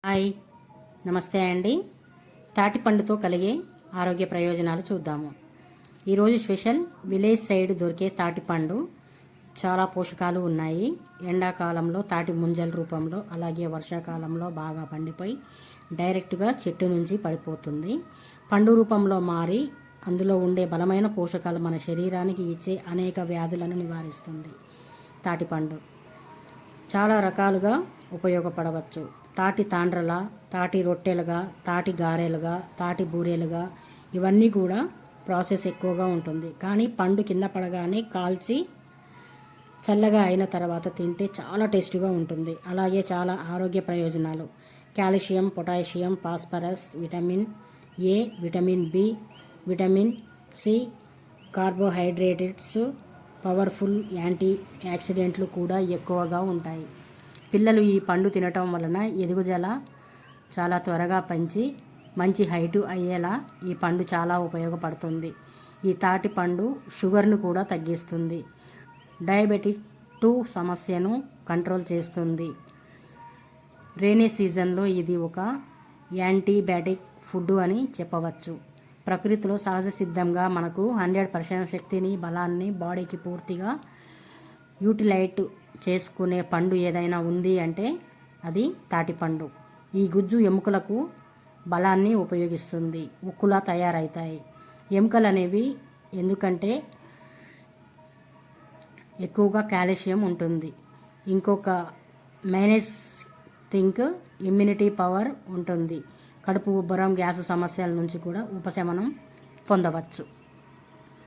Hi, నమస్తే అండి. తాటిపండుతో కలిగే ఆరోగ్య ప్రయోజనాలు చూద్దాము. ఈరోజు స్పెషల్ విలేజ్ సైడ్ దొరికే తాటిపండు. చాలా పోషకాలు ఉన్నాయి. ఎండాకాలంలో తాటి ముంజల రూపంలో, అలాగే వర్షాకాలంలో బాగా పండిపోయి డైరెక్ట్గా చెట్టు నుంచి పడిపోతుంది. పండు రూపంలో మారి అందులో ఉండే బలమైన పోషకాలు మన శరీరానికి ఇచ్చే అనేక వ్యాధులను నివారిస్తుంది. తాటిపండు చాలా రకాలుగా ఉపయోగపడవచ్చు. తాటి తాండ్రల, తాటి రొట్టెలుగా, తాటి గారెలుగా, తాటి బూరెలుగా, ఇవన్నీ కూడా ప్రాసెస్ ఎక్కువగా ఉంటుంది. కానీ పండు కింద పడగానే కాల్చి చల్లగా అయిన తర్వాత తింటే చాలా టేస్టీగా ఉంటుంది. అలాగే చాలా ఆరోగ్య ప్రయోజనాలు: calcium, potassium, phosphorus, vitamin A, vitamin B, vitamin C, carbohydrates, powerful anti ఆక్సిడెంట్లు కూడా ఎక్కువగా ఉంటాయి. పిల్లలు ఈ పండు తినటం వలన ఎదుగుదల చాలా త్వరగా పెంచి మంచి హైటు అయ్యేలా ఈ పండు చాలా ఉపయోగపడుతుంది. ఈ తాటి పండు షుగర్ను కూడా తగ్గిస్తుంది. డయాబెటిక్ 2 సమస్యను కంట్రోల్ చేస్తుంది. రైనీ సీజన్లో ఇది ఒక యాంటీబయాటిక్ ఫుడ్ అని చెప్పవచ్చు. ప్రకృతిలో సహజ సిద్ధంగా మనకు 100% శక్తిని, బలాన్ని బాడీకి పూర్తిగా యూటిలైట్ చేసుకునే పండు ఏదైనా ఉంది అంటే అది తాటిపండు. ఈ గుజ్జు ఎముకలకు బలాన్ని ఉపయోగిస్తుంది, ఉక్కులా తయారవుతాయి. ఎముకలు అనేవి ఎందుకంటే ఎక్కువగా కాల్షియం ఉంటుంది. ఇంకొక మైనస్ థింక్ ఇమ్యూనిటీ పవర్ ఉంటుంది. కడుపు ఉబ్బరం, గ్యాస్ సమస్యల నుంచి కూడా ఉపశమనం పొందవచ్చు.